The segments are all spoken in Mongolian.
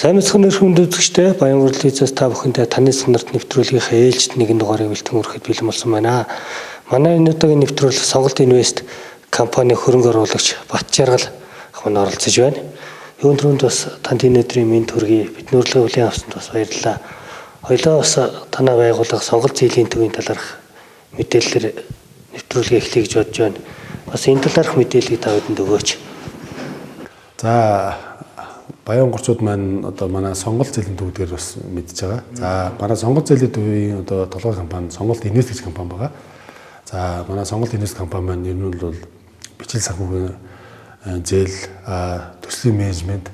Сайн мэцхэн нэрхэнд үзэгчтэй Баян урал визээс та бүхэндээ таны сандарт нэвтрүүлгийнхаа ээлжид нэгэн дугаарыг бэлтгэн хүрэхэд бэлэн болсон байна. Манай энэ удаагийн нэвтрүүлэг Сонголт Инвест компани хөрөнгө оруулагч Бат Жаргал ах маань оролцож байна. Юун түрүүнд бас танд энэ өдрийн мэнд хүргэе. Бидний урилгын хүлээн авсанд бас баярлалаа. Хоёлоо бас танаа байгууллага сонголт зээлийн төвийн талаарх мэдээлэлээр нэвтрүүлгээ эхлэе гэж бодож байна. Бас энэ талаарх мэдээллийг та бүхэнд өгөөч. За Баян гурчууд маань одоо манай сонголт зээлийн төвдгээр бас мэдж байгаа. За манай сонголт зээлийн төвийн одоо толгой компани Сонголт Инвест гэж компани байгаа. За манай Сонголт Инвест компани маань ер нь бол бичил санхүүгийн зээл, төслийн менежмент,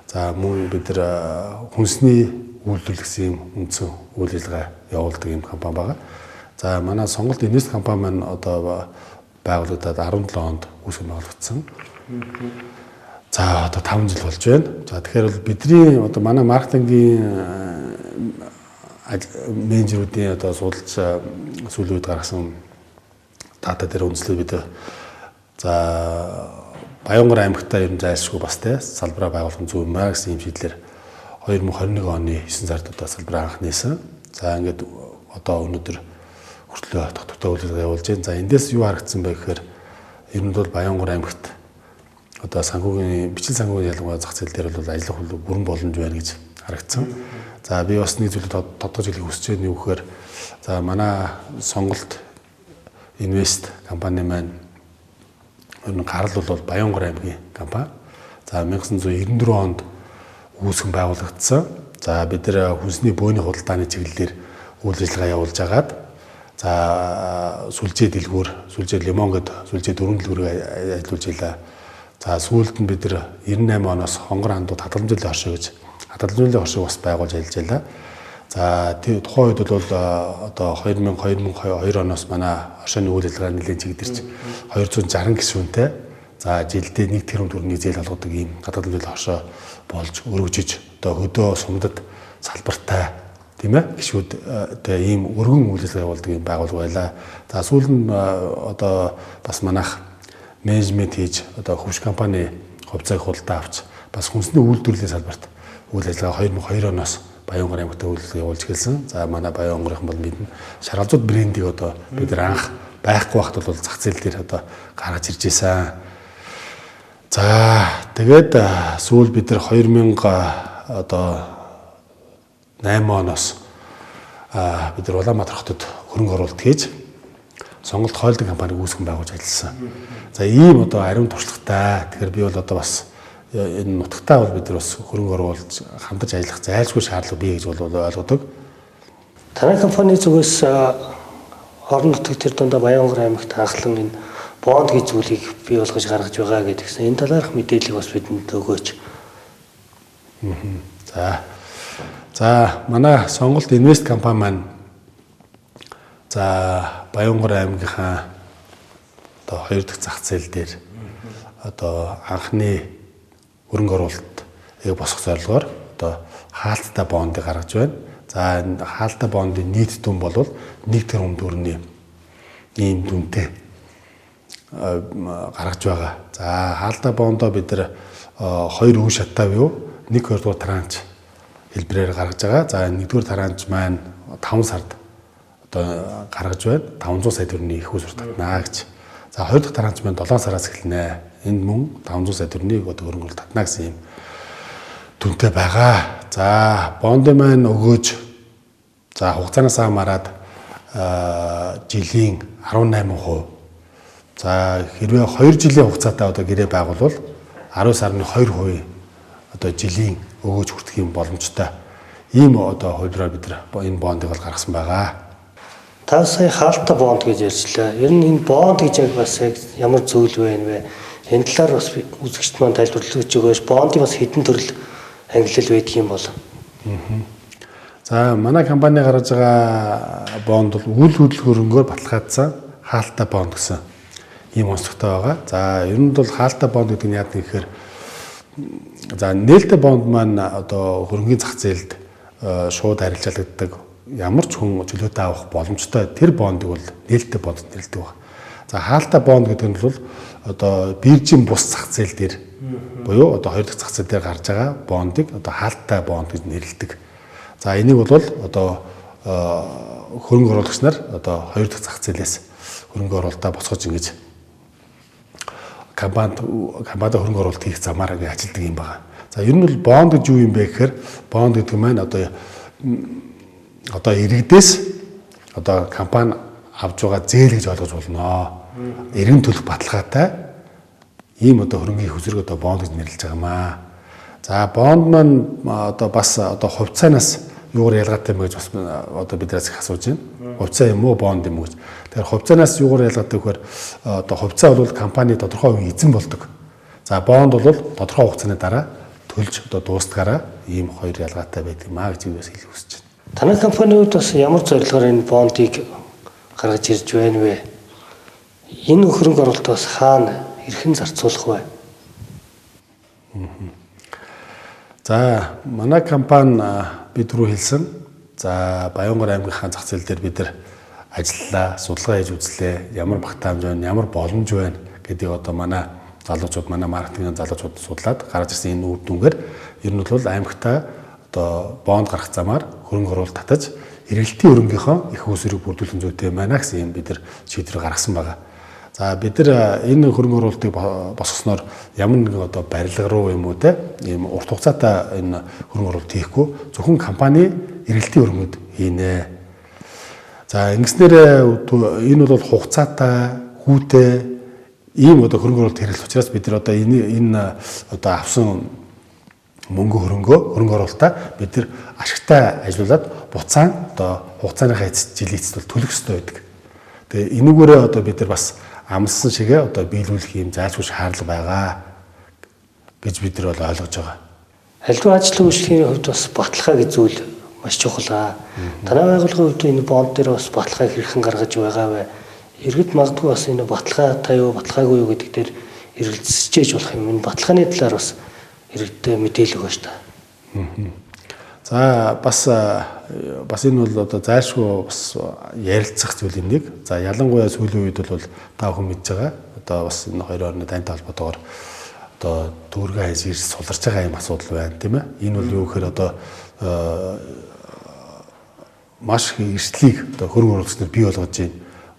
за мөн бид нар хүнсний үйлдвэрлэл гэсэн үндсэн үйл ажиллагаа явуулдаг юм компани байгаа. За манай Сонголт Инвест компани маань одоо байгуулагдаад 17 онд үүсгэн байгуулагдсан. За одоо 5 жил болж байна. За тэгэхээр бол бидний одоо манай маркетингийн менежерүүдийн одоо судалж сүүлийн үед гаргасан дата дээр үндэслээд бид за Баянгар аймагтаа ер нь зайлшгүй бас те салбараа байгуулах зөв маа гэсэн юм шийдлэр 2021 оны 9 сард одоо салбараа анх нээсэн. За ингээд одоо өнөөдөр хүртлөө тогтвортой үйл ажиллагаа явуулж байна. За эндээс юу харагдсан бэ гэхээр ер нь бол Баянгар аймагт одоо санхүүгийн бичил санхүүгийн ялангуяа зах зээл дээр бол ажиллах бүрэн боломж байна гэж харагдсан. За би бас нэг зүйлийг тодтогч хэлэх хүсэж байна юу гэхээр за манай Сонголт Инвест компани маань ер нь гарал бол Баянгар аймгийн компани. За 1994 онд үүсгэн байгуулагдсан. За бид нэр хүнсний бөөний худалдааны чиглэлээр үйл ажиллагаа явуулж агаад за сүлжээ дэлгүүр, сүлжээ лимон гэдэг сүлжээ дөрвөн дэлгүүрийг ажиллуулж илаа. За сүүлд нь бид нар 98 оноос хонгор хандууд хадгаламжлалын оршиг гэж хадгаламжлалын оршиг бас байгуулж ажиллаж байлаа. За тухайн үед бол одоо 2002 оноос манай оршины үйл ажиллагаа нэлээд чигдэрч 260 гишүүнтэй за жилдээ 1 тэрбум төгрөгийн зээл олгодог ийм хадгаламжлалын оршоо болж өргөжиж одоо хөдөө сумдад салбартай тийм ээ гишүүдтэй ийм өргөн үйл ажиллагаа явуулдаг ийм байгууллага байлаа. За сүүл нь одоо бас манайх менежмент хийж одоо хөвч компани хувьцааг худалдаа авч бас хүнсний үйлдвэрлэлийн салбарт үйл ажиллагаа 2002 оноос Баянгар аймагт үйл ажиллагаа явуулж гэлсэн. За манай Баянгархан бол мэднэ шаргалзууд брендийг одоо бид нар анх байхгүй байхад бол зах зээл дээр одоо гаргаж ирж байсан. За тэгээд сүүл бид нар 2000 одоо 8 оноос бид нар Улаанбаатар хотод хөрөнгө оруулалт хийж Сонголт хойлдог компаниг үүсгэн байгуулж ажилласан. За ийм одоо ариун туршлагатай. Тэгэхээр би бол одоо бас энэ нутагтаа бол бид нар бас хөрөнгө оруулж хамтарч ажиллах зайлшгүй шаардлага бий гэж бол ойлгодог. Танай компани зүгээс орон нутгийн тэр дундаа Баянгар аймагт анхлан энэ бонд гэж зүйлийг бий болгож гаргаж байгаа гэдгсэн. Энэ талаарх мэдээллийг бас бидэнд өгөөч. За манай Сонголт Инвест компани маань за Баянгар аймгийнхаа одоо 2 дахь зах зээл дээр одоо анхны хөрөнгө оруулалтыг босгох зорилгоор одоо хаалттай бондыг гаргаж байна. За энэ хаалттай бондын нийт дүн бол 1 тэрбум төгрөгийн ийм дүнтэй гаргаж байгаа. За хаалттай бондоо бид нар 2 үе шаттай юу 1-2 дугаар транш хэлбэрээр гаргаж байгаа. За 1-р транш маань 5 сард одоо гаргаж байна. 500 сая төгрөгийн их усур татнаа гэж. За 2 дахь транш маань 7 сараас эхэлнэ. Энд мөн 500 сая төгрөгийг одоо хөрөнгө оруулалт татнаа гэсэн юм дүнтэй байгаа. За бонд маань өгөөж за хугацаанаас хамаарат жилийн 18%. За хэрвээ 2 жилийн хугацаатай одоо гэрээ байгуулвал 19.2% одоо жилийн өгөөж хүртэх юм боломжтой. Ийм одоо хувьдраар бид нар энэ бондыг бол гаргасан байгаа. Та сая хаалттай бонд гэж ярьчлаа. Ер нь энэ бонд гэж яг бас яг ямар зүйл вэ нэ? Энэ талаар бас үзэгчд маань тайлбарлаж өгөөш. Бондын бас хэдэн төрөл ангиллал байдаг юм бол. За манай компани гаргаж байгаа бонд бол үйл хөдлөлгөөр баталгаажсан хаалттай бонд гэсэн ийм онцлогтой байгаа. За ер нь бол хаалттай бонд гэдэг нь яадаг гэхээр за нээлттэй бонд маань одоо хөрөнгөний зах зээлд шууд харилцаалагддаг ямар ч хүн чөлөөтэй авах боломжтой тэр бондыг бол нээлттэй бонд нэрлэдэг байна. За хаалттай бонд гэдэг нь бол одоо биржийн бус зах зээл дээр Буюу одоо хоёр дахь зах зээл дээр гарч байгаа бондыг одоо хаалттай бонд гэж нэрлэдэг. За энийг бол одоо хөрөнгө оруулагч нар одоо хоёр дахь зах зээлээс хөрөнгө оруулалтаа босгож ингэж компанид хөрөнгө оруулалт хийх замаар ингэ ажилдаг юм байна. За ер нь бол бонд гэж юу юм бэ гэхээр бонд гэдэг нь маань одоо иргэдээс одоо компани авж байгаа зээл гэж ойлгож болно. Иргэн төлөх баталгаатай ийм одоо хөрөнгийн хөсрөг одоо бонд гэж нэрлэж байгаа маа. За бонд маань одоо бас одоо хувьцаанаас юугаар ялгаатай юм гэж бас одоо биднээс их асууж байна. Хувьцаа юм уу бонд юм уу гэж. Тэгэхээр хувьцаанаас юугаар ялгаатай гэхээр одоо хувьцаа бол компани тодорхой үеийн эзэн болдог. За бонд бол тодорхой хугацааны дараа төлж одоо дуустгаараа ийм хоёр ялгаатай байдаг маа гэж юу хэлэх хүсэж байна. Танай компанийн хувьд бас ямар зорилгоор энэ бондыг гаргаж ирж байна вэ? Энэ хөрөнгө оруулалт бас хаана хэрхэн зарцуулах вэ? За манай компани бид рүү хэлсэн. За Баянгор аймгийнхаа зах зээл дээр бид нар ажиллалаа, судалгаа хийж үзлээ. Ямар багтаамж байна, ямар боломж байна гэдгийг одоо манай залуучууд, манай маркетингийн залуучууд судлаад гаргаж ирсэн энэ үр дүнгээр ер нь бол аймагтаа одоо бонд гарах замаар хөрөнгө оруулалт татаж эргэлтийн хөрөнгийнхөө их усрыг бүрдүүлэх зүйтэй байна гэсэн юм бид нар шийдвэр гаргасан байгаа. За бид нар энэ хөрөнгө оруулалтыг босгосноор ямар нэгэн одоо барилга руу юм уу те ийм урт хугацаатай энэ хөрөнгө оруулалт хийхгүй зөвхөн компани эргэлтийн хөрөнгөд хийнэ. За ингэснээр энэ бол хугацаатай хүүтэй ийм одоо хөрөнгө оруулалт хэрэглэх учраас бид нар одоо энэ одоо авсан хөрөнгө оруулалтаа бид нар ашигтай ажилуулад буцаан одоо хугацааныхаа жилийн эцэст төлөх ёстой байдаг. Тэгээ энүүгээрээ одоо бид нар бас амлсан шигээ одоо биелүүлэх юм заашгүй шаардлага байгаа гэж бид нар бол ойлгож байгаа. Аливаа ажлын үйлчлэгийн хувьд бас баталгаа гэж зүйл маш чухал. Танай байгууллагын хувьд энэ бонд дээр бас баталгааг хэрхэн гаргаж байгаа вэ? Иргэд магадгүй бас энэ баталгаатай юу, баталгаагүй юу гэдэг дээр эргэлзэж болох юм. Энэ баталгааны талаар бас иргэдтэй мэдээлэл өгөөч та. За бас энэ бол одоо зайлшгүй бас ярилцах зүйл юм нэг. За ялангуяа сүүлийн үед бол та бүхэн мэдж байгаа. Одоо бас энэ хоёр орны тантай холбоотойгоор одоо дүүргээ хайж ирж суларч байгаа юм асуудал байна тийм ээ. Энэ бол юу гэхээр одоо маш их эрсдлийг одоо хөрөнгө оруулагч нар бий болгож байна.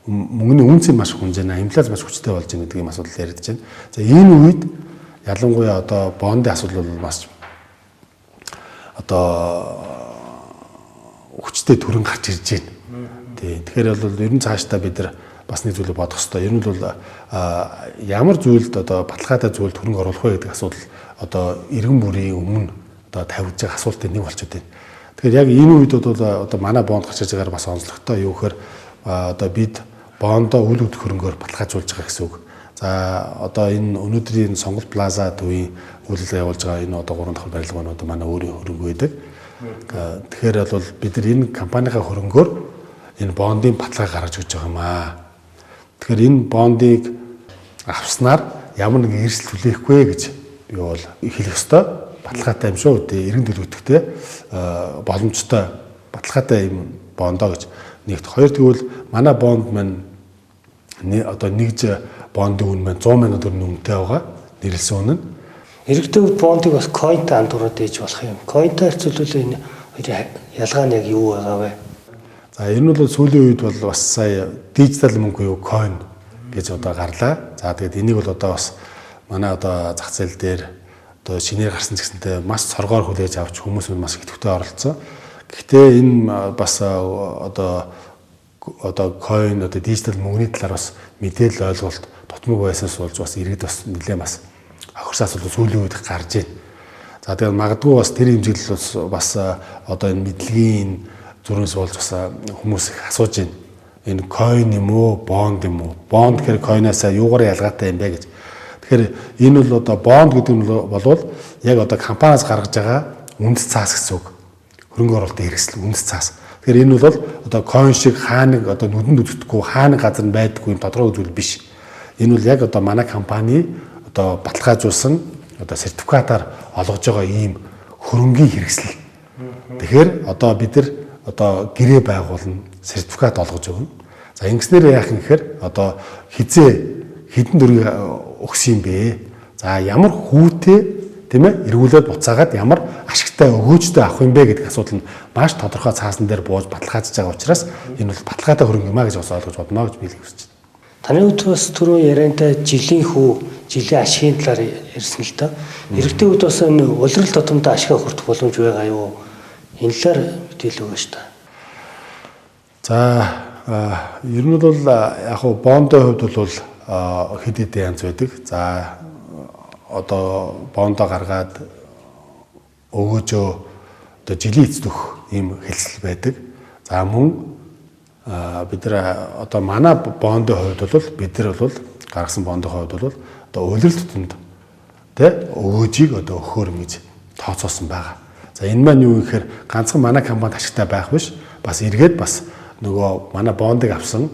Мөнгөний үнцийн маш хэмжээ, инфляц маш хүчтэй болж байгаа гэдэг юм асуудал яригдж байна. За энэ үед ялангуяа одоо бондын асуудал бол маш одоо хүчтэй төрөн гарч ирж байна. Тэгэхээр бол ер нь цаашдаа бид нар бас нэг зүйлийг бодох хэрэгтэй. Ер нь бол ямар зүйлд одоо баталгаатай зүйлд хөрөнгө оруулах вэ гэдэг асуудал одоо иргэн бүрийн өмнө одоо тавьж байгаа асуултын нэг болчиход байна. Тэгэхээр яг энэ үед бол одоо манай бонд гарч иж байгаагаар бас онцлогтой юу гэхээр одоо бид бондоо үйл хөдлөх хөрөнгөөр баталгаажуулж байгаа гэсэн үг. За одоо энэ өнөөдрийн Сонголт Плаза төвийн үйлчлэл явуулж байгаа энэ одоо 3 дахь барилга маань одоо манай өөрийн хөрөнгө байдаг. Тэгэхээр бол бид нар энэ компанийнхаа хөрөнгөөр энэ бондын баталгаа гаргаж өгч байгаа юм аа. Тэгэхээр энэ бондыг авснаар ямар нэгэн эрсдэл хүлээхгүй гэж би бол хэлэх ёстой. Баталгаатай юм шүү. Тэгээ эргэн төлөвлөлттэй боломжтой баталгаатай юм бондоо гэж нэгт. Хоёр тэгвэл манай бонд маань одоо нэгж бондын үн маань 100 сая төгрөгийн үнэтэй байгаа. Нэрлсэн үнэ нь. Иргэдэд бондыг бас coinтай андуураад ээж болох юм. Coinтай харьцуулбал энэ ялгаа нь яг юу байгаа вэ? За энэ бол сүүлийн үед бол бас сая дижитал мөнгө юу coin гэж одоо гарлаа. За тэгээд энийг бол одоо бас манай одоо зах зээл дээр одоо шинээр гарсан ч гэсэнтэй маш цоргоор хүлээж авч хүмүүс маш идэвхтэй оролцсон. Гэхдээ энэ бас одоо coin одоо дижитал мөнгөний талаар бас мэдээлэл ойлголт тутмаг байсаас болж бас иргэд бас нэлээд бас хохирсан асуудал сүүлийн үед гарч байна. За тэгээд магадгүй бас тэр хэмжэглэл бас одоо энэ мэдлэгийн зүрхээс болж бас хүмүүс их асууж байна. Энэ coin юм уу, bond юм уу? Bond гэхээр coin-аас юугаар ялгаатай юм бэ гэж. Тэгэхээр энэ бол одоо bond гэдэг нь болвол яг одоо компаниас гаргаж байгаа үнэт цаас гэсэн үг. Хөрөнгө оруулалтын хэрэгсэл үнэт цаас. Тэгэхээр энэ бол одоо coin шиг хааныг одоо нүдэнд үздэхгүй хааныг газар нь байдаггүй юм тодорхой зүйл биш. Энэ бол яг одоо манай компани одоо баталгаажуулсан одоо сертификатаар олгож байгаа ийм хөрөнгийн хэрэгсэл. Тэгэхээр одоо бид нар одоо гэрээ байгуулна, сертификат олгож өгнө. За ингэснээр яах юм гэхээр одоо хэдэн төгрөг өгсөн юм бэ? За ямар хүүтэй тийм ээ эргүүлээд буцаагаад ямар ашигтай өгөөжтэй авах юм бэ гэдэг асуудал нь маш тодорхой цаасан дээр бууж баталгаажж байгаа учраас энэ бол баталгаатай хөрөнгө юм а гэж бас ойлгож бодно гэж би л хүсэж байна. Таны хувьд бас түрүү яриантай жилийн хүү, жилийн ашигын талаар ярьсан л да. Иргэдийн хувьд бас энэ улирал тутамдаа ашиг хүртэх боломж байгаа юу? Энэ талаар мэдээлэл өгөөч та. За ер нь бол яг хуу бондын хувьд бол хэд хэдэн янз байдаг. За одоо бондоо гаргаад өгөөжөө одоо жилийн эцдөх ийм хэлцэл байдаг. За мөн бид нар одоо манай бондын хувьд бол бид нар бол гаргасан бондын хувьд бол одоо улирал тутамд тэ өгөөжийг одоо өгөхөр гэж тооцоосон байгаа. За энэ маань юу гэхээр ганцхан манай компанид ашигтай байх биш, бас эргээд бас нөгөө манай бондыг авсан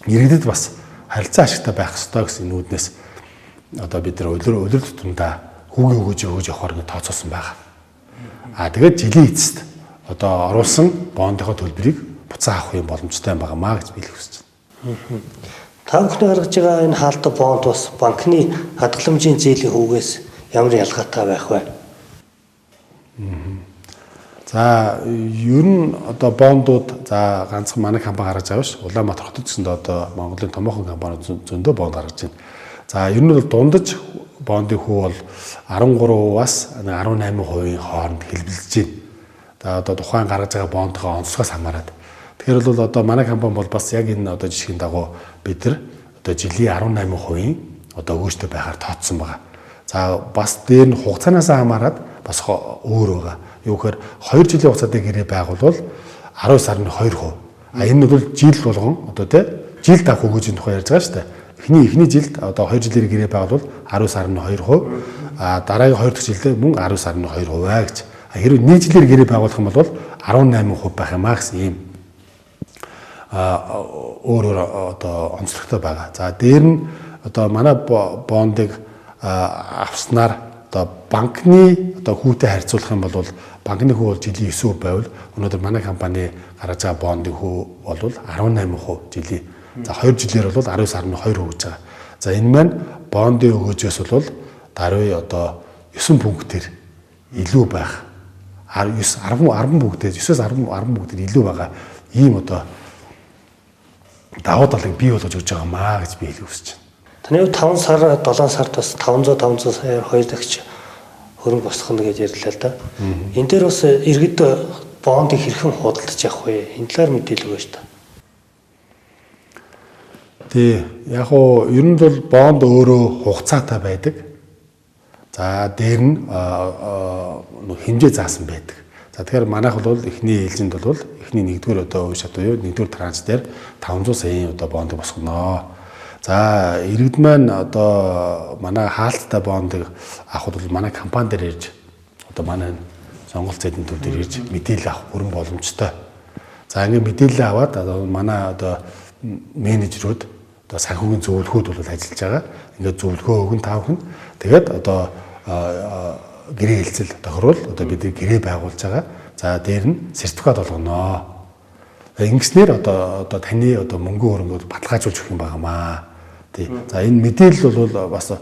иргэдэд бас харилцаа ашигтай байх ёстой гэсэн энэ үүднээс одоо бид нар улирал тутамдаа хүүгийн өгөөж өгөөж явахаар ингэ тооцоосон байгаа. Тэгээд жилийн эцэст одоо оруулсан бондынхоо төлбөрийг буцаа авах юм боломжтой байгаа маа гэж би л хүсэж байна. Та бүхний гаргаж байгаа энэ хаалттай бонд бас банкны хадгаламжийн зээлийн хүүгээс ямар ялгаатай байх вэ? За ер нь одоо бондууд за ганцхан манай компани гаргаж байгаа ш. Улаанбаатар хотод гэсэндээ одоо Монголын томоохон компаниуд зөндөө бонд гаргаж байна. За ер нь бол дундаж бондын хүү бол 13-аас 18% хооронд хэлбэлзэж байна. За одоо тухайн гаргаж байгаа бондынхаа онцлогоос хамаарат. Тэгэхээр бол одоо манай компани бол бас яг энэ одоо жишгийн дагуу бид нар одоо жилийн 18% одоо өгөөжтэй байхаар тооцсон байгаа. За бас дээр нь хугацаанаас хамаарат бас өөр байгаа. Юу гэхээр 2 жилийн хугацаатай гэрээ байгуулвал 19.2%. Энэ нь бол жил болгон одоо тий жилд авах өгөөжийн тухай ярьж байгаа шүү дээ. Эхний жилд одоо 2 жилээр гэрээ байгуулвал 19.2%. Дараагийн 2 дахь жилдээ мөн 19.2% гэж. Хэрвээ 1 жилээр гэрээ байгуулах юм бол 18% байх юм аа гэсэн ийм өөр одоо онцлогтой байгаа. За дээр нь одоо манай бондыг авснаар одоо банкны одоо хүүтэй харьцуулах юм бол банкны хүү бол жилийн 9% байвал өнөөдөр манай компани гаргаж байгаа бондын хүү бол 18% жилийн. За 2 жилээр бол 19.2% гэж байгаа. За энэ маань бондын өгөөжөөс бол даруй одоо 9 пунктээр илүү байх. 10 пунктээр 9-өөс 10 пунктээр илүү байгаа ийм одоо давуу талыг бий болгож өгч байгаа маа гэж би хэлэх хүсэж байна. Таны хувьд 5 сар 7 сард бас 500 саяар 2 дахь хөрөнгө босгоно гэж ярьлаа л да. Энэ дээр бас иргэд бондыг хэрхэн худалдаж явах вэ? Энэ талаар мэдээлэл өгөөч та. Тий, яг уу ер нь бол бонд өөрөө хугацаатай байдаг. За дээр нь хэмжээ заасан байдаг. За тэгэхээр манайх бол эхний ээлжинд бол эхний 1-р одоо үе шат буюу 1-р транш дээр 500 саяын одоо бондыг босгоно. За иргэд маань одоо манай хаалттай бондыг авахд бол манай компани дээр ирж одоо манай Сонгол зээдийн төв дээр ирж мэдээлэл авах бүрэн боломжтой. За ингээд мэдээлэл аваад одоо манай одоо менежерүүд одоо санхүүгийн зөвлөхүүд бол ажиллаж байгаа. Ингээд зөвлөгөө өгөн таавах нь тэгээд одоо гэрээ хэлцэл тохирвол одоо бид гэрээ байгуулж байгаа. За дээр нь сертификат болгоно. Ингэснээр одоо таны одоо мөнгө хөрөнгөд баталгаажуулж өгөх юм байнамаа. Тий. За энэ мэдээлэл бол бас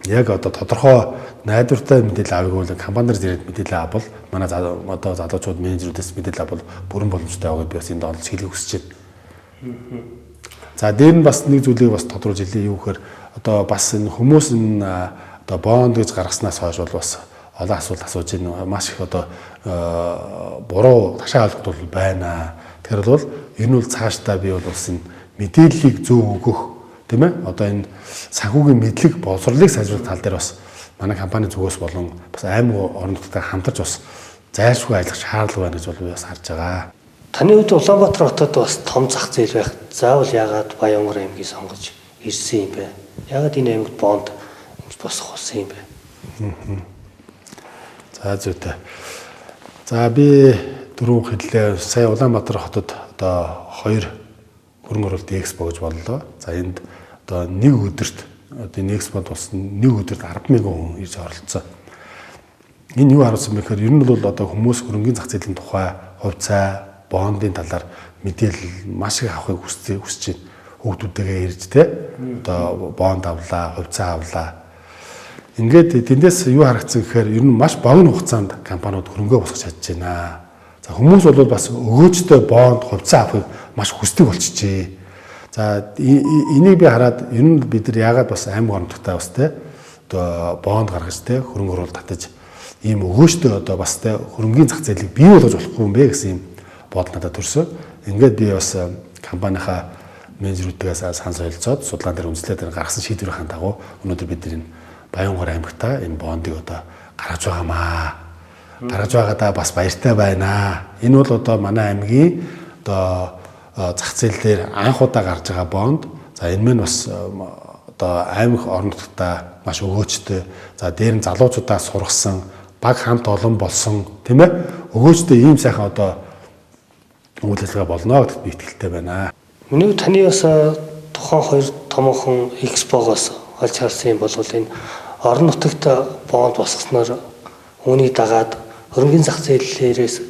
яг одоо тодорхой найдвартай мэдээлэл авъя гэвэл компаниар зэрэг мэдээлэл авбал манай одоо залуучууд менежерүүдээс мэдээлэл авбал бүрэн боломжтой байгаа би бас энэ доолж хэлэх хүсэж байна. За дээр нь бас нэг зүйлийг бас тодруулж хэлье юу гэхээр одоо бас энэ хүмүүс энэ одоо бонд гэж гаргаснаас хойш бол бас олон асуулт асууж байна. Маш их одоо буруу ташаа ойлголт байна. Тэгэхээр бол ер нь бол цаашдаа би бол бас энэ мэдээллийг зөв өгөх тийм ээ одоо энэ санхүүгийн мэдлэг боловсролыг сайжруулах тал дээр бас манай компани зүгээс болон бас аймаг орон нутгатайгаа хамтарч бас зайлшгүй ажиллах шаардлага байна гэж бол би бас харж байгаа. Таны хувьд Улаанбаатар хотод бас том зах зээл байх. Заавал яагаад Баянгар аймгийг сонгож ирсэн юм бэ? Яагаад энэ аймагт бонд босох болсон юм бэ? За зүйтэй. За би дөрөв хэллээ. Сая Улаанбаатар хотод одоо 2 хөрөнгө оруулалт экспо гэж боллоо. За энд одоо нэг өдөрт одоо энэ экспод болсон нэг өдөрт 10 мянган хүн ирж оролцсон. Энэ юу харуулсан бэ гэхээр ер нь бол одоо хүмүүс хөрөнгөний зах зээлийн тухай хувьцаа, бондын талаар мэдээлэл маш их авахыг хүсэж байна. Хүүхдүүдтэйгээ ирж тэ Одоо бонд авлаа, хувьцаа авлаа. Ингээд тэндээс юу харагдсан гэхээр ер нь маш богино хугацаанд компаниуд хөрөнгөө босгож чадж байна. За хүмүүс бол бас өгөөжтэй бонд, хувьцаа авахыг маш хүсдэг болчихжээ. За энийг би хараад ер нь бид нар яагаад бас аймаг орнотогтой бас те одоо бонд гаргаж те хөрөнгө оруулалт татаж ийм өгөөжтэй одоо бас те хөрөнгөний зах зээлийг бий болгож болохгүй юм бэ гэсэн юм бодол надад төрсөн. Ингээд би бас компанийнхаа менежерүүдээс сан солилцоод судлаан дээр үндэслээд гаргасан шийдвэрийн дагуу өнөөдөр бид энэ Баянгор аймагта энэ бондыг одоо гаргаж байгаамаа. Гаргаж байгаадаа бас баяртай байна. Энэ бол одоо манай аймгийн одоо зах зээл дээр анх удаа гарч байгаа бонд. За энэ мань бас одоо аймаг орнотогтой маш өгөөжтэй. За дээр нь залуучуудаа сургасан, баг хамт олон болсон, тийм ээ? Өгөөжтэй ийм сайхан одоо үйл ажиллагаа болно гэдэгт би итгэлтэй байна. Миний таны бас тухайн хоёр томоохон экспогоос олж харсан юм бол энэ орон нутагт бонд босгосноор үүнийг дагаад хөрөнгөний зах зээлээрээс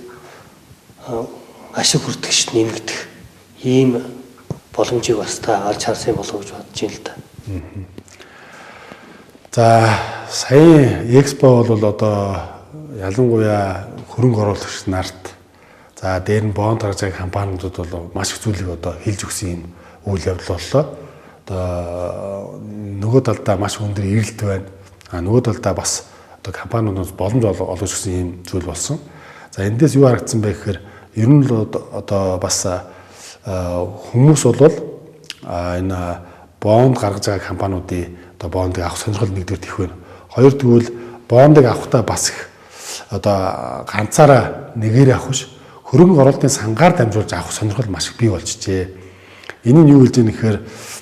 ашиг хүртэгчд нэмэгдэх ийм боломжийг бас та олж харсан болов гэж бодож байна л да. За сая экспо бол одоо ялангуяа хөрөнгө оруулагч нарт за дээр нь бонд гаргаж байгаа компаниудад бол маш их зүйлийг одоо хэлж өгсөн юм үйл явдал боллоо. Одоо нөгөө талдаа маш өндөр эрэлт байна. Нөгөө талдаа бас одоо компаниудаас боломж олгож өгсөн юм зүйл болсон. За эндээс юу харагдсан бэ гэхээр ер нь л одоо бас хүмүүс бол энэ бонд гаргаж байгаа компаниудын одоо бондыг авах сонирхол нэгдүгээр их байна. Хоёр тэгвэл бондыг авахдаа бас их одоо ганцаараа нэгээр авах биш хөрөнгө оруулалтын сангаар дамжуулж авах сонирхол маш их бий болчихжээ. Энэ нь юу хэлж байгаа нэхээр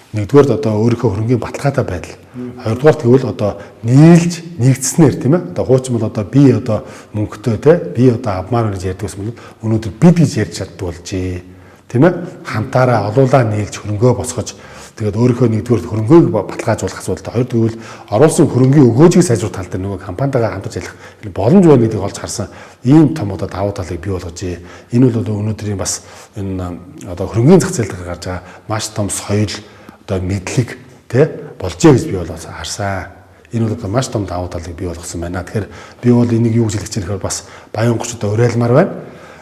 нэгдүгээр одоо өөрийнхөө хөрөнгөний баталгаатай байдал. Хоёрдугаар тэгвэл одоо нийлж нэгдснээр тийм ээ. Одоо хуучин бол одоо би одоо мөнгөтэй те би одоо авмаар гэж ярьдаг юм бол өнөөдөр бид гэж ярьж чаддаг болжээ. Тийм ээ. Хамтаараа олуулаа нийлж хөрөнгөө босгож тэгээд өөрийнхөө нэгдүгээр хөрөнгөийг баталгаажуулах асуудал. Хоёр тэгвэл оруулсан хөрөнгөний өгөөжийг сайжруулах тал дээр нөгөө компанитайгаа хамтарч ажиллах боломж байна гэдгийг олж харсан ийм том одоо давуу талыг бий болгож. Энэ бол одоо өнөөдрийн бас энэ одоо хөрөнгөний зах зээл дээр гарч байгаа маш том соёл одоо мэдлэг тий болжээ гэж би бол харсан. Энэ бол одоо маш том давуу талыг бий болгосон байна. Тэгэхээр би бол энийг юу гэж хэлэх гэхээр бас Баянгорч одоо уриалмаар байна.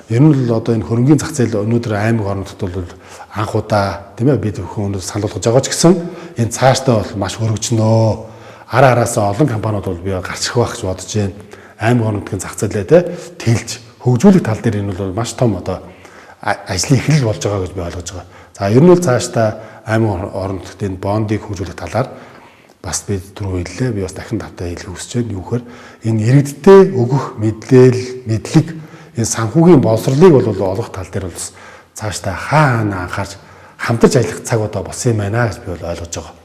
Ер нь л одоо энэ хөрөнгөний зах зээл өнөөдөр аймаг орнотод бол анх удаа тийм ээ бид хүн өнөөдөр санал болгож байгаа ч гэсэн энэ цаашдаа бол маш өргөжнөө. Араа араасаа олон компаниуд бол би гарч ирэх байх гэж бодож байна. Аймаг орнотын зах зээлээ тий тэлж хөгжүүлэх тал дээр энэ бол маш том одоо ажлын эхлэл болж байгаа гэж би ойлгож байгаа. За ер нь бол цаашдаа аймаг орнотод энэ бондыг хөгжүүлэх талаар бас би түрүү хэллээ. Би бас дахин давтаа хэлэх хүсэж байна. Юу гэхээр энэ иргэдтэй өгөх мэдлэг энэ санхүүгийн боловсролыг бол олох тал дээр бол цаашдаа хаана анхаарч хамтарч ажиллах цаг одоо болсон юм байна гэж би бол ойлгож байгаа.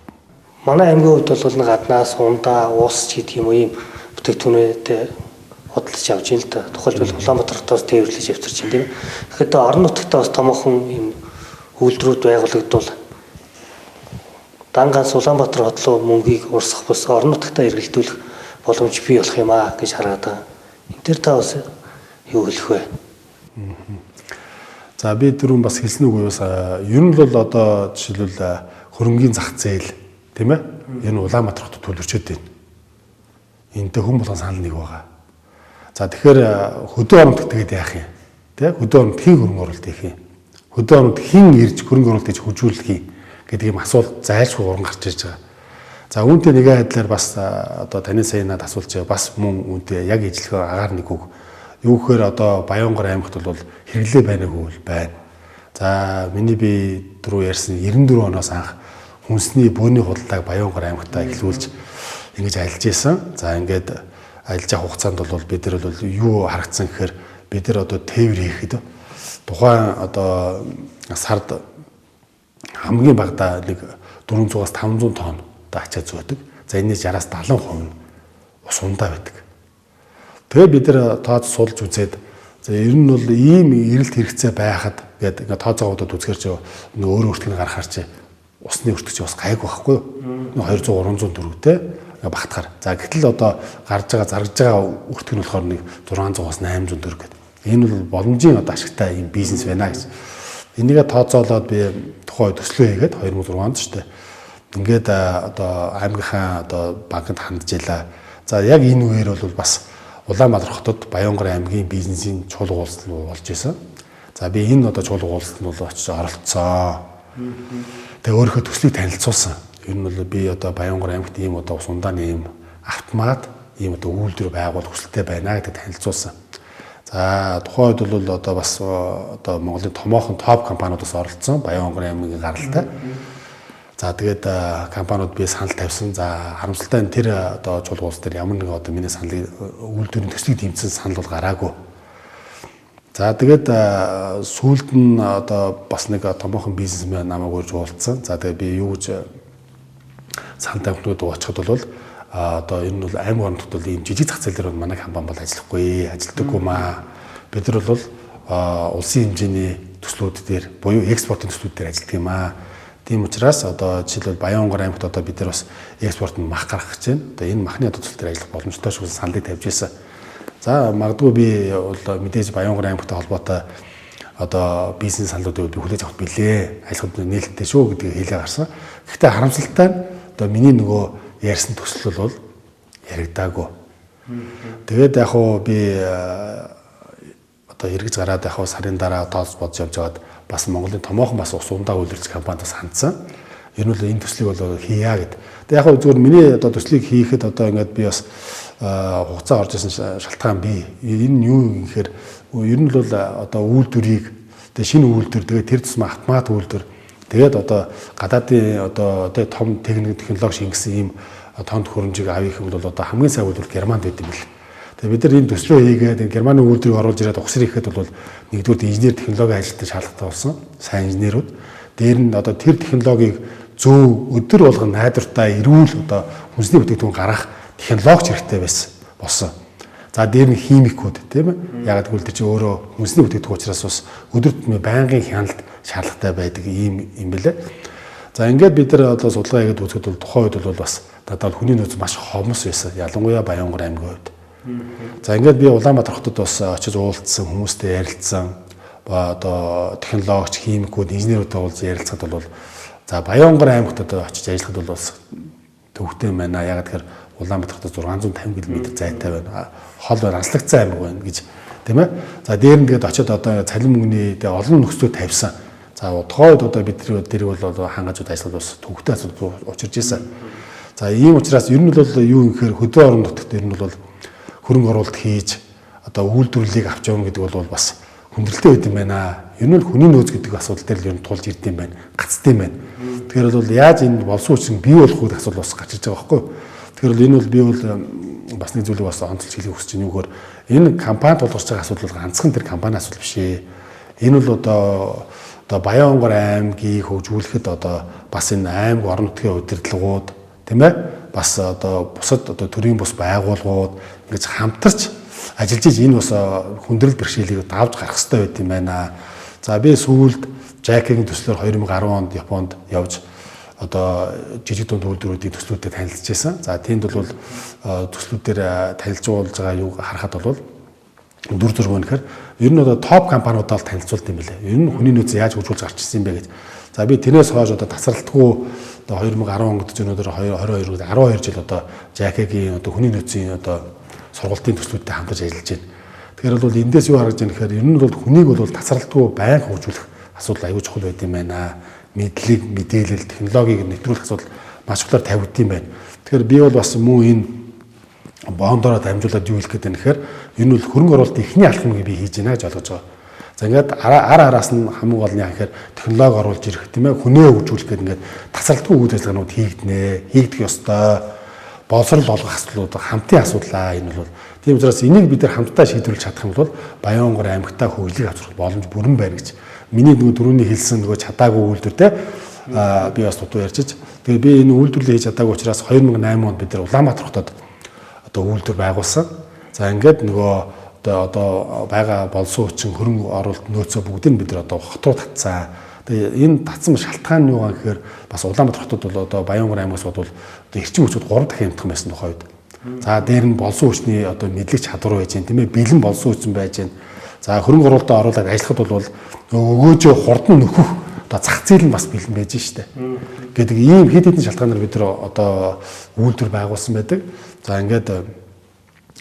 Манай аймгийн хувьд бол нэг гаднаас ундаа уус гэдэг юм уу ийм бүтээгдэхүүнүүд худалдаж авч ийн л да. Тухайлбал Улаанбаатартаас тээвэрлэж явцарч байна тийм. Тэгэхээр орон нутгад бас томоохон ийм үйлдвэрүүд байгуулагдвал Данганс Улаанбаатар хот руу мөнгийг урсгах бус орон нутгатаа эргэлдүүлэх боломж бий болох юм аа гэж хараад байгаа. Энд дээр та бас юу хэлэх вэ? За би түрүүн бас хэлсэн үг юу ер нь бол одоо жишээлбэл хөрөнгөний зах зээл тийм ээ энэ Улаанбаатар хотод төлөвчөөд байна. Энтэй хүн болгон санал нэг байгаа. За тэгэхээр хөдөө оронт тэгээд яах юм? Тэ хөдөө оронт хин хөрөнгө оруулалт хийх юм? Хөдөө оронт хин ирж хөрөнгө оруулалт хийж хөгжүүлэх юм гэдэг юм асуулт зайлшгүй уран гарч ирж байгаа. За үүнтэй нэгэн байдлаар бас одоо таны сая надад асуулж байгаа бас мөн үүнтэй яг ижлэх агаар нэг үг. Юу гэхээр одоо Баянгор аймагт бол хэрэглээ байнаагүй бол байна. За миний би түрүү ярьсан 94 оноос анх хүнсний бөөний худалдааг Баянгор аймагтаа эхлүүлж ингэж ажиллаж исэн. За ингээд ажиллаж явах хугацаанд бол бид нар бол юу харагдсан гэхээр бид нар одоо тээвэр хийхэд тухайн одоо сард хамгийн багадаа нэг 400-аас 500 тонн ачаа зөөдөг. За энэс 60-аас 70% нь ус ундаа байдаг. Тэгээ бид нар тооц суулж үзээд за ер нь бол ийм эрэлт хэрэгцээ байхад гэдэг ингээ тооцоогуудад үзэхэр чи өөрөө өртгөний гарахаар чи усны өртөгч бас гайг байхгүй юу? 200-300 төгрөгтэй ингээ багтахаар. За гэтэл одоо гарч байгаа заргаж байгаа өртгөн нь болохоор нэг 600-аас 800 төгрөг гэдэг. Энэ бол боломжийн одоо ашигтай ийм бизнес байна гэж. Энийгээ тооцоолоод би тухайн үед төслөө хийгээд 2006 онд шүү дээ. ингээд одоо аймгийнхаа одоо банкнд хандж илаа. За яг энэ үеэр бол бас Улаанбаатар хотод Баянгар аймгийн бизнесийн чуулга уулзалт болж исэн. За би энэ одоо чуулга уулзалтанд бол очиж оролцсон. Тэгээ өөрийнхөө төслийг танилцуулсан. Ер нь бол би одоо Баянгар аймагт ийм одоо сундааны ийм автомат ийм одоо үйлдвэр байгуул хүсэлтэй байна гэдэг танилцуулсан. За тухайд бол одоо бас одоо Монголын томоохон топ компаниудаас оролцсон Баянгар аймгийн гаралтай. За тэгээд компаниуд би санал тавьсан. За харамсалтай нь тэр одоо чуулга уулзалт дээр ямар нэг одоо миний саналыг үйлдвэрийн төслийг дэмжсэн санал бол гараагүй. За тэгээд сүүлд нь одоо бас нэг томоохон бизнесмен намайг урьж уулзсан. За тэгээд би юу гэж санал тавихнууд очиход бол одоо энэ бол аймаг орнот бол ийм жижиг зах зээл дээр манай компани бол ажиллахгүй, ажилдаггүй маа. Бид нар бол улсын хэмжээний төслүүд дээр буюу экспортын төслүүд дээр ажилладаг юм аа. Тийм учраас одоо жишээлбэл Баянгар аймагт одоо бид нар бас экспортод мах гаргах гэж байна. Одоо энэ махны төсөл дээр ажиллах боломжтой шүү саналыг тавьж ирсэн. За магадгүй би бол мэдээж Баянгар аймагтай холбоотой одоо бизнес саналуудыг хүлээж авах билээ. Айлхад нээлттэй шүү гэдгийг хэлээ гарсан. Гэхдээ харамсалтай нь одоо миний нөгөө ярьсан төсөл бол яригдаагүй. Тэгээд яг хуу би одоо эргэж гараад яг хуу сарын дараа тооц бодож явж байгаад бас Монголын томоохон бас ус ундаа үйлдвэрлэж компаниас хандсан. Ер нь бол энэ төслийг бол хийя гэд. Тэгээд яг хуу зөвхөн миний одоо төслийг хийхэд одоо ингээд би бас хугацаа орж исэн шалтгаан бий. Энэ юу юм гэхээр ер нь бол одоо үйлдвэрийг тэгээд шинэ үйлдвэр тэгээд тэр тусмаа автомат үйлдвэр тэгээд одоо гадаадын одоо том технологи шингэсэн ийм тоонд хөрөмжийг авъя гэвэл бол одоо хамгийн сайн үйлдвэр Германд байд юм бэл. Тэгээд бид нар энэ төслөө хийгээд энэ Германы үйлдвэрийг оруулж ирээд ухсар хийхэд бол нэгдүгээр инженер технологи ажилтнууд шаардлагатай болсон. Сайн инженерүүд. Дээр нь одоо тэр технологиг зөв өдөр болгон найдвартай эрүүл одоо хүнсний бүтээгдэхүүн гаргах технологич хэрэгтэй болсон. За дээр нь химикүүд тийм ээ. Яг гэвэл тэр чинь өөрөө хүнсний бүтээгдэхүүн учраас бас өдөр тутмын байнгын хяналт шаардлагатай байдаг юм бэлээ. За ингээд бид нар одоо судалгаа хийгээд үзэхэд бол тухайн үед бол бас надад хүний нөөц маш хомос байсан. Ялангуяа Баянгар аймгийн хувьд. За ингээд би Улаанбаатар хотод бас очиж уулзсан, хүмүүстэй ярилцсан. Одоо технологич, химикүүд, инженерүүдтэй уулз ярилцахад бол за Баянгар аймагт одоо очиж ажиллахад бол бас төвхтэй байна. Яг тэгэхээр Улаанбаатар хотод 650 км зайтай байна. Хол байна, аслагдсан аймаг байна гэж тийм ээ. За дээр нь тэгээд очиод одоо цалин мөнгөний олон нөхцөл тавьсан. За тухайд одоо бид тэр бол хангажууд ажиллаад бас төвхтэй асуудал учирч ирсэн. За ийм учраас ер нь бол юу юм гэхээр хөдөө орон нутагт ер нь бол хөрөнгө оруулалт хийж одоо үйлдвэрлэлийг авч явна гэдэг бол бас хүндрэлтэй байд юм байна. Ер нь хүний нөөц гэдэг асуудал дээр л ер нь тулж ирд юм байна. Гацд юм байна. Тэгэхээр бол яаж энэ болсон учраас бий болох гэдэг асуудал бас гарч ирж байгаа байхгүй юу? Тэгэхээр энэ бол би бол бас нэг зүйлийг бас онцлж хэлэх хүсэж байна. Юугээр энэ компанид тулгарч байгаа асуудал бол ганцхан тэр компани асуудал биш ээ. Энэ бол одоо Баянгар аймгийг хөгжүүлэхэд одоо бас энэ аймаг орон нутгийн удирдлагууд тийм ээ бас одоо бусад одоо төрийн бус байгууллагууд ингэж хамтарч ажиллаж энэ бас хүндрэл бэрхшээлийг давж гарах хэрэгтэй байт юм байна. За би сүүлд Жакигийн төслөөр 2010 онд Японд явж одоо жижиг дунд үйлдвэрүүдийн төслүүдэд танилцж байсан. За тэнд бол төслүүдээр танилцуулж байгаа юу харахад бол дүр зураг нь гэхээр ер нь одоо топ компаниудаар танилцуулт юм билээ. Ер нь хүний нөөц яаж хөгжүүлж гарч ирсэн юм бэ гэж. За би тэрнээс хойш одоо тасралтгүй одоо 2010 онд гэж өнөөдөр 2022 12 жил одоо Жакигийн одоо хүний нөөцийн одоо сургалтын төслүүдтэй хамтарч ажиллаж байна. Тэгэхээр бол эндээс юу харагдаж байна гэхээр ер нь бол хүнийг бол тасралтгүй байнга хөгжүүлэх асуудал аюул чухал байд юм байна. Мэдлэг, мэдээлэл, технологиг нэвтрүүлэх асуудал маш хөлөөр тавигд юм байна. Тэгэхээр би бол бас мөн энэ бондороо дамжуулаад юу хэлэх гээд байна гэхээр энэ бол хөрөнгө оруулалтын эхний алхмыг би хийж байна гэж ойлгож байгаа. За ингээд араас нь хамгийн гол нь яа гэхээр технологи оруулж ирэх тийм ээ хүнээ хөгжүүлэх гээд ингээд тасралтгүй үйл ажиллагаанууд хийгдэх ёстой. Боловсрол олгох асуудлууд хамтын асуудлаа энэ бол. Тийм учраас энийг бид нар хамтдаа шийдвэрлэж чадах юм бол Баянгар аймагтаа хөгжлийг авчрах боломж бүрэн байна гэж. Миний нөгөө түрүүний хэлсэн нөгөө чадаагүй үйлдвэртэй би бас дутуу ярьчих. Тэгээ би энэ үйлдвэрлэлийг хийж чадаагүй учраас 2008 онд бид нар Улаанбаатар хотод одоо үйлдвэр байгуулсан. За ингээд нөгөө одоо байгаа болсон хүчин хөрөнгө оруулалт нөөцөө бүгдийг бид нар одоо хот руу татсан. Тэгээ энэ татсан шалтгаан нь юу гэхээр бас Улаанбаатар хотод бол одоо Баянгар аймагаас бол эрчим хүчүүд 3 дахин хямдхан байсан тухай үед. За дээр нь болсон хүчний одоо мэдлэг чадвар байж гэн тийм ээ бэлэн болсон хүчин байж гэн. За хөрөнгө оруулалтаа оруулаад ажиллахад бол өгөөжөө хурдан нөхөх одоо зах зээл нь бас бэлэн байж штэ. Гэдэг ийм хэд хэдэн шалтгаанаар бид нар одоо үйлдвэр байгуулсан байдаг. За ингээд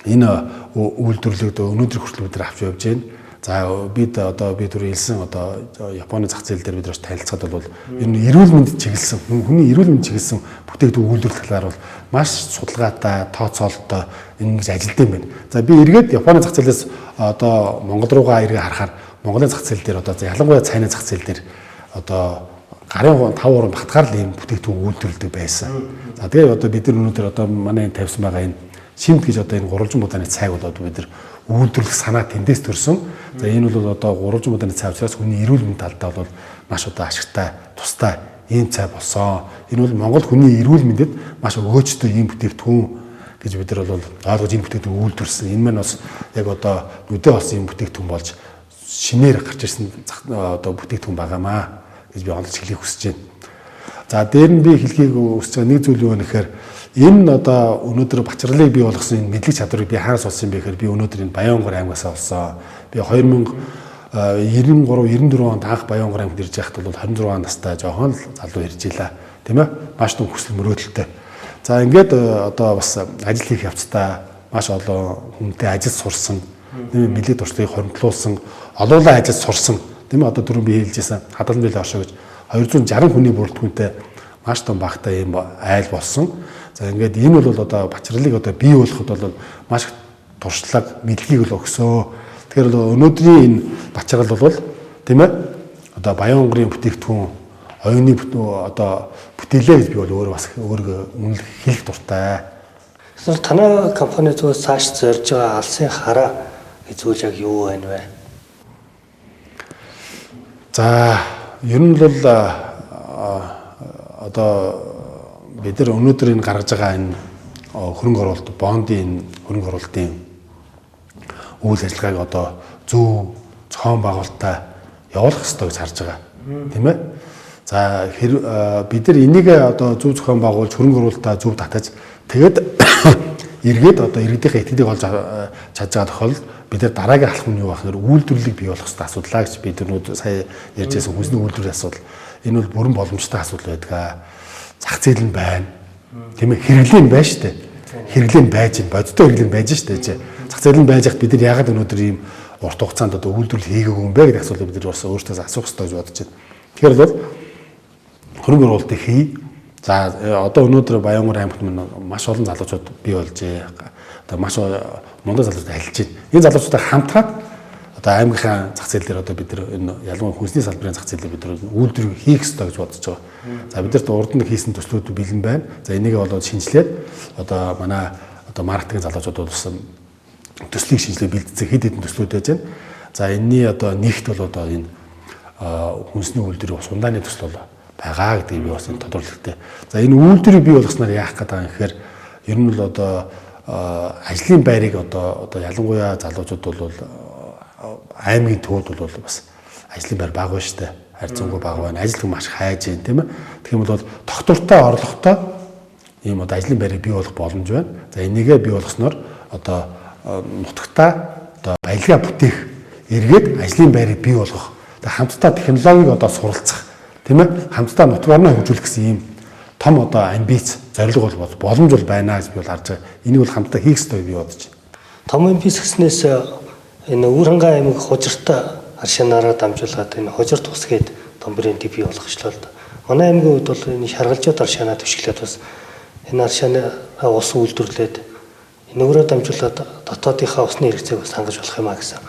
энэ үйлдвэрлэлд өнөөдөр хүртэл бид нар авч явж байна. За бид түрүү хэлсэн одоо Японы зах зээл дээр бид нар танилцахад бол энэ эрүүл мэнд чиглэсэн хүний эрүүл мэнд чиглэсэн бүтээгдэхүүн үйлдвэрлэх талаар бол маш судалгаатай, тооцоололтой ингэж ажилтсан байна. За би эргээд Японы зах зээлээс одоо Монгол руугаа эргээ харахаар Монголын зах зээл дээр одоо ялангуяа цайны зах зээл дээр одоо гарын 5% батгаар л ийм бүтээгдэхүүн үйлдвэрлэдэг байсан. За тэгээ одоо бид нар өнөөдөр одоо манай тавьсан байгаа энэ шимт гэж одоо энэ гурвалжин будааны цайг бол одоо бид нар үйлдвэрлэх санаа тэндээс төрсөн. За энэ бол одоо гурвалжин будааны цай учраас хүний эрүүл мэнд талдаа бол маш одоо ашигтай, тустай ийм цай болсон. Энэ бол Монгол хүний эрүүл мэндэд маш өгөөжтэй ийм бүтээгдэхүүн гэж бид нар бол ойлгож энэ бүтээгдэхүүн үйлдвэрлэсэн. Энэ маань бас яг одоо нүдэ болсон ийм бүтээгдэхүүн болж шинээр гарч ирсэн одоо бүтээгдэхүүн байгаамаа гэж би онцлж хэлхийг хүсэж байна. За дээр нь би хэлхийг хүсэж байгаа нэг зүйл юу вэ гэхээр энэ одоо өнөөдөр бачралыг бий болгосон энэ мэдлэг чадварыг би хаараас олсон бэ гэхээр би өнөөдөр энэ Баянгор аймгаас олсон. Би 2093-94 онд анх Баянгор аймагт ирж байхад бол 26 настай жоохон л залуу ирж илаа. Тийм ээ? Маш том хүсэл мөрөөдөлтэй. За ингээд одоо бас ажил хийх явцдаа маш олон хүнтэй ажил сурсан. Тийм ээ? Мэдлэг туршлагыг хоримтлуулсан, олоолаа ажил сурсан. Тийм ээ? Одоо түрүүн би хэлжсэн хадгалан билээ оршоо гэж 260 хүний бүрэлдэхүүнтэй маш том багтаа ийм айл болсон. За ингээд энэ бол одоо бачралыг одоо бий болгоход бол маш туршлага, мэдлэгийг л өгсөө. Тэгэхээр өнөөдрийн энэ бачрал бол тийм ээ одоо Баянгорын бүтээгдэхүүн оюуны одоо бүтээлээ гэж би бол өөрөө бас өөрийгөө үнэлэх хэлэх дуртай. Тэгэхээр танай компани зүгээс цааш зорж байгаа алсын хараа гэж зүйл яг юу байна вэ? За ер нь бол одоо бид нар өнөөдөр энэ гаргаж байгаа энэ хөрөнгө оруулалт, бондын хөрөнгө оруулалтын үйл ажиллагааг одоо зөв зохион байгуулалттай явуулах ёстой гэж харж байгаа. Тийм ээ? За бид нар энийг одоо зөв зохион байгуулж хөрөнгө оруулалтаа зөв татаж тэгээд эргээд одоо иргэдийнхээ итгэдэг олж чадж байгаа тохиолдолд бид нар дараагийн алхам нь юу байх вэ? Үйлдвэрлэлийг бий болгох хэрэгтэй асуудлаа гэж бид нар сая ярьжсэн хүнсний үйлдвэрлэлийн асуудал. Энэ бол бүрэн боломжтой асуудал байдаг. Зах зээл нь байна. Тийм ээ? Хэрэглээ нь байна шүү дээ. Хэрэглээ нь байж байна. Бодиттой хэрэглээ нь байж шүү дээ. Зах зээл нь байж хат бид нар яагаад өнөөдөр ийм урт хугацаанд одоо үйлдвэрлэл хийгээгүй юм бэ гэдэг асуултыг бид нар бас өөртөөс асуух хэрэгтэй гэж бодож байна. Тэгэхээр бол хөрөнгө оруулалтыг хий. За одоо өнөөдөр Баянгор аймагт маш олон залуучууд бий болжээ. Одоо маш мундаг залуучууд ажиллаж байна. Энэ залуучуудаа хамтраад одоо аймгийнхаа зах зээл дээр одоо бид нар энэ ялангуяа хүнсний салбарын зах зээлийг бид нар үйлдвэр хийх ёстой гэж бодож байгаа. За бид нарт урд нь хийсэн төслүүд бэлэн байна. За энийг болоод шинжилээд одоо манай одоо маркетинг залуучууд бол бас төслийг шинжилгээ бэлдсэн хэд хэдэн төслүүд байж байна. За энэний одоо нэгт бол одоо энэ хүнсний үйлдвэрийн сундааны төсөл бол байгаа гэдгийг би бас энэ тодорхойлолтой. За энэ үйлдвэрийг бий болгосноор яах гэдэг юм гэхээр ер нь бол одоо ажлын байрыг одоо ялангуяа залуучууд бол аймгийн төвд бол бас ажлын байр бага байна шүү дээ. Харьцангуй бага байна. Ажилтг маш хайж байна, тийм ээ. Тэгэх юм бол тогтвортой орлоготой ийм одоо ажлын байрыг бий болгох боломж байна. За энийгээ бий болгосноор одоо нутагтаа одоо баялгаа бүтээх, эргээд ажлын байрыг бий болгох, хамтдаа технологиг одоо суралцах, тийм ээ. Хамтдаа нутаг орноо хөгжүүлэх гэсэн ийм том одоо амбиц, зорилго бол боломж бол байна гэж би бол харж байгаа. Энийг бол хамтдаа хийх ёстой би бодож байна. Том амбиц гэснээс энэ Өвөрхангай аймаг хужиртай аршинаараа дамжуулаад энэ хужир тус гээд том брэнд бий болгочлоо л да. Манай аймгийн хувьд бол энэ шаргалжууд аршаанаа төшөглөөд бас энэ аршаанаа ус үйлдвэрлээд энэ өөрөөр дамжуулаад дотоодынхаа усны хэрэгцээг бас хангаж болох юм а гэсэн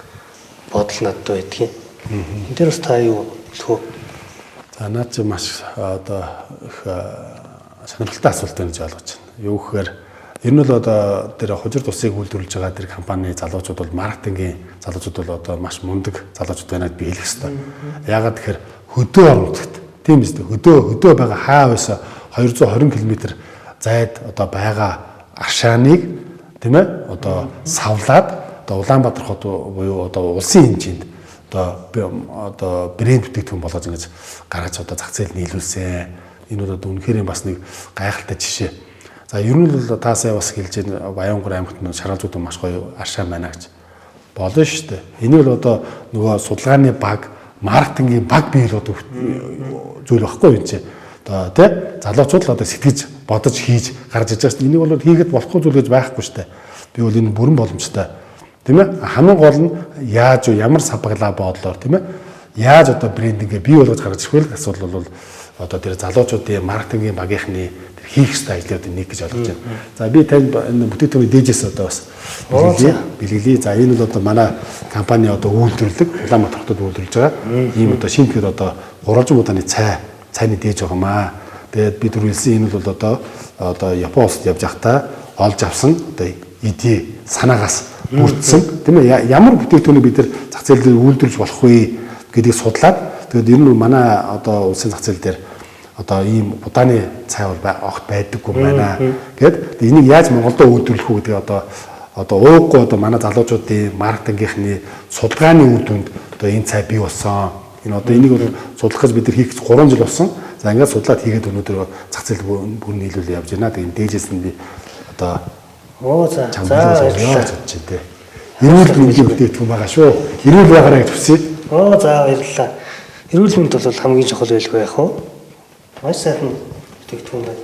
бодол надад байдгийн. Энэ дээр бас та юу хэлэх вэ? За наад чи маш одоо их сонирхолтой асуулт байна гэж ойлгож байна. Юу гэхээр ер нь бол одоо тэр хужир тусыг үйлдвэрлэж байгаа тэр компани залуучууд бол маркетингийн залуучууд бол одоо маш мундаг залуучууд байна гэж би хэлэх ёстой. Яагаад тэгэхээр хөдөө оромтгт тийм биз дээ. Хөдөө байгаа хаа байсан 220 км зайд одоо байгаа аршааныг тийм ээ одоо савлаад одоо Улаанбаатар хот буюу одоо улсын хэмжээнд одоо брэнд бүтээгдэхүүн болгож ингэж гаргаж одоо зах зээл нийлүүлсэн. Энэ бол үнэхээр бас нэг гайхалтай жишээ. За ер нь бол та сая бас хэлж байгаа Баянгор аймагт шаргалзууд маш гоё аршаа байна гэж болно шүү дээ. Энийг бол одоо нөгөө судалгааны баг маркетингийн баг бий болдог зүйл багхгүй юм чи. Одоо тий залуучууд л одоо сэтгэж бодож хийж гарч иж байгаа шүү. Энийг бол хийгээд болохгүй зүйл гэж байхгүй шүү дээ. Би бол энэ бүрэн боломжтой. Тийм ээ? Хамгийн гол нь яаж юу ямар сабаглаа бодлоор тийм ээ? Яаж одоо брендингээ бий болгож гаргаж ирэх вэ? Асуудал бол одоо тэр залуучуудын маркетингийн багийнхны тэр хийх ёстой ажлуудын нэг гэж ойлгож байна. За би танд энэ бүтээгдэхүүний дээжээс одоо бас бэлгэлээ. За энэ бол одоо манай компани одоо үйлдвэрлэдэг Улаанбаатар хотод үйлдвэрлэж байгаа. Ийм одоо шинэ тэр одоо 300 удааны цайны дээж байгаа маа. Тэгээд бид түрүүлсэн энэ бол одоо Япон улсад явж байхдаа олж авсан одоо идея санаагаас бүрдсэн тийм ээ ямар бүтээгдэхүүнийг бид нар зах зээл дээр үйлдвэрлэж болох вэ гэдгийг судлаад тэгээд ер нь манай одоо улсын зах зээл дээр одоо ийм удааны цай бол огт байдаггүй байна гэд энийг яаж Монголдо үйлдвэрлэх үү гэдэг одоо ууггүй одоо манай залуучуудын маркетингийнхны судалгааны үр дүнд одоо энэ цай бий болсон. Энэ одоо энийг бол судлах гэж бид нар хийх 3 жил болсон. За ингээд судлаад хийгээд өнөөдөр зах зээл бүр нийлүүлээ явж байна. Тэгээд дээжээс нь би одоо за ч тий. Эрүүл мэндийн бүтээгдэхүүн байгаа шүү. Эрүүл байгаарай гэж хүсье. За баярлалаа. Эрүүл мэнд бол хамгийн чухал байлгүй яах вэ? Маш сайхан бүтээгдэхүүн байна.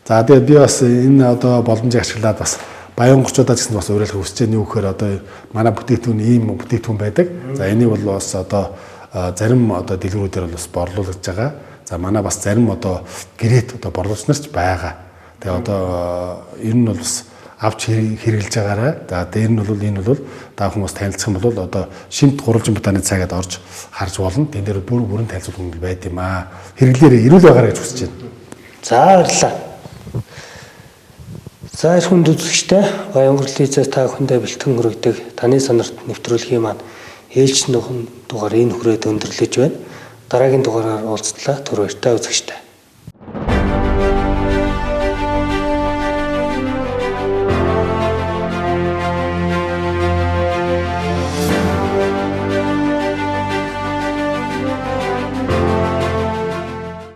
За тэгээд би бас энэ одоо боломжийг ашиглаад бас Баянгорчуудаа гэсэн бас уриалгах хүсэж байгаа. Юу гэхээр одоо манай бүтээгдэхүүн ийм бүтээгдэхүүн байдаг. За энийг бол бас одоо зарим одоо дэлгэрүүдээр бол бас борлуулж байгаа. За манай бас зарим одоо гэрээт одоо борлуулж нарч байгаа. Тэгээ одоо ер нь бол бас авч хэрэгжилж байгаарай. За дээр нь бол энэ бол та хүмүүс танилцах юм бол одоо шимт 300 будааны цагаад орж харж болно. Тэн дээр бүрэн танилцуулга байд юм аа. Хэрэглээрээ эрүүл байгаарай гэж хүсэж байна. За баярлалаа. За их хүнд үзэгчтэй Баянгор телевизээс та бүхэндээ бэлтгэн хүргэдэг таны сонирт нэвтрүүлгийн маань ээлж нөхөн дугаар энэ хүрээд өндөрлөж байна. Дараагийн дугаараар уулзтлаа. Түр баяртай үзэгчтэй.